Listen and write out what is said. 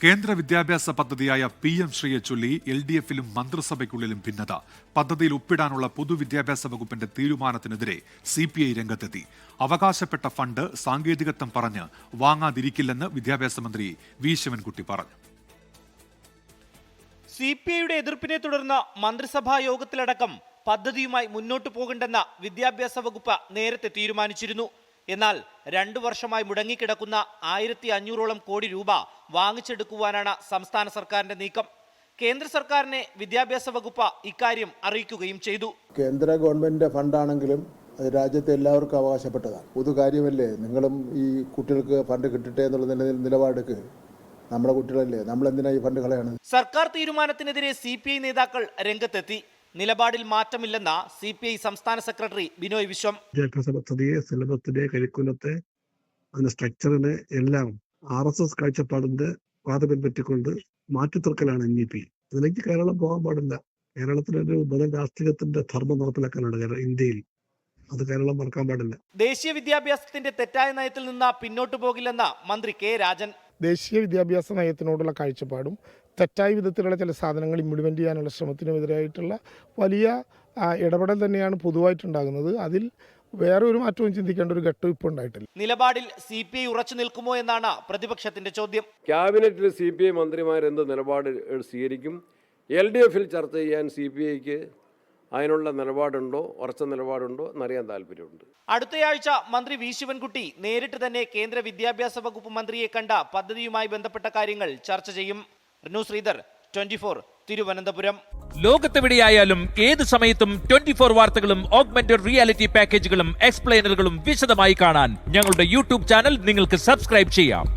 കേന്ദ്ര വിദ്യാഭ്യാസ പദ്ധതിയായ PM ശ്രീയെ ചൊല്ലി LDF-ലും മന്ത്രിസഭയ്ക്കുള്ളിലും ഭിന്നത. പദ്ധതിയിൽ ഒപ്പിടാനുള്ള പൊതുവിദ്യാഭ്യാസ വകുപ്പിന്റെ തീരുമാനത്തിനെതിരെ CPI രംഗത്തെത്തി. അവകാശപ്പെട്ട ഫണ്ട് സാങ്കേതികത്വം പറഞ്ഞ് വാങ്ങാതിരിക്കില്ലെന്ന് വിദ്യാഭ്യാസ മന്ത്രി വി ശിവൻകുട്ടി പറഞ്ഞു. CPIയുടെ എതിർപ്പിനെ തുടർന്ന് മന്ത്രിസഭാ യോഗത്തിലടക്കം പദ്ധതിയുമായി മുന്നോട്ടു പോകണ്ടെന്ന വിദ്യാഭ്യാസ വകുപ്പ് നേരത്തെ തീരുമാനിച്ചിരുന്നു. എന്നാൽ 2 വർഷമായി മുടങ്ങിക്കിടക്കുന്ന 1500ഓളം കോടി രൂപ വാങ്ങിച്ചെടുക്കുവാനാണ് സംസ്ഥാന സർക്കാരിന്റെ നീക്കം. കേന്ദ്ര സർക്കാരിനെ വിദ്യാഭ്യാസ വകുപ്പ് ഇക്കാര്യം അറിയിക്കുകയും ചെയ്തു. കേന്ദ്ര ഗവൺമെന്റിന്റെ ഫണ്ടാണെങ്കിലും അത് രാജ്യത്തെ എല്ലാവർക്കും അവകാശപ്പെട്ടതാണ്. പൊതു കാര്യമല്ലേ, നിങ്ങളും ഈ കുട്ടികൾക്ക് ഫണ്ട് കിട്ടട്ടെ എന്നുള്ള നിലപാടെടുക്ക്. നമ്മുടെ കുട്ടികളല്ലേ, നമ്മൾ എന്തിനാ ഈ ഫണ്ട് കളയാണ്? സർക്കാർ തീരുമാനത്തിനെതിരെ CPI നേതാക്കൾ രംഗത്തെത്തി. നിലപാടിൽ മാറ്റമില്ലെന്ന CPI സംസ്ഥാന സെക്രട്ടറി ബിനോയ് വിശ്വം. വിദ്യാഭ്യാസ പദ്ധതിയെ, സിലബസിനെ, കരിക്കുലത്തെ, അതിന്റെ സ്ട്രക്ചറിനെ എല്ലാം RSS കാഴ്ചപ്പാടിന്റെ പാത പിൻപറ്റിക്കൊണ്ട് മാറ്റിത്തീർക്കലാണ് NEP. അതിലേക്ക് കേരളം പോകാൻ പാടില്ല. കേരളത്തിലൊരു ബദൽ രാഷ്ട്രീയത്തിന്റെ ധർമ്മം നടപ്പിലാക്കാനാണ് ഇന്ത്യയിൽ. അത് കേരളം മറക്കാൻ പാടില്ല. ദേശീയ വിദ്യാഭ്യാസത്തിന്റെ തെറ്റായ നയത്തിൽ നിന്ന് പിന്നോട്ടു പോകില്ലെന്ന് മന്ത്രി K. രാജൻ. ദേശീയ വിദ്യാഭ്യാസ നയത്തിനോടുള്ള കാഴ്ചപ്പാടും തെറ്റായ വിധത്തിലുള്ള ചില സാധനങ്ങൾ ഇംപ്ലിമെൻ്റ് ചെയ്യാനുള്ള ശ്രമത്തിനുമെതിരായിട്ടുള്ള വലിയ ഇടപെടൽ തന്നെയാണ് പൊതുവായിട്ടുണ്ടാകുന്നത്. അതിൽ വേറെ ഒരു മാറ്റവും ചിന്തിക്കേണ്ട ഒരു ഘട്ടം ഇപ്പോൾ ഉണ്ടായിട്ടില്ല. നിലപാടിൽ CPI ഉറച്ചു നിൽക്കുമോ എന്നാണ് പ്രതിപക്ഷത്തിന്റെ ചോദ്യം. ക്യാബിനറ്റിൽ CPI മന്ത്രിമാരെന്ത് നിലപാട് സ്വീകരിക്കും? LDF-ൽ ചർച്ച ചെയ്യാൻ CPIക്ക് അതിനുള്ള നിലപാടുണ്ടോ, ഉറച്ച നിലപാടുണ്ടോ എന്നറിയാൻ താല്പര്യമുണ്ട്. അടുത്തയാഴ്ച മന്ത്രി വി ശിവൻകുട്ടി നേരിട്ട് തന്നെ കേന്ദ്ര വിദ്യാഭ്യാസ വകുപ്പ് മന്ത്രിയെ കണ്ട പദ്ധതിയുമായി ബന്ധപ്പെട്ട കാര്യങ്ങൾ ചർച്ച ചെയ്യും. ശ്രീധർ, 24, തിരുവനന്തപുരം. ലോകത്തെവിടെയായാലും ഏത് സമയത്തും 24 വാർത്തകളും ഓഗ്മെന്റഡ് റിയാലിറ്റി പാക്കേജുകളും എക്സ്പ്ലെയിനറുകളും വിശദമായി കാണാൻ ഞങ്ങളുടെ YouTube ചാനൽ നിങ്ങൾക്ക് സബ്സ്ക്രൈബ് ചെയ്യാം.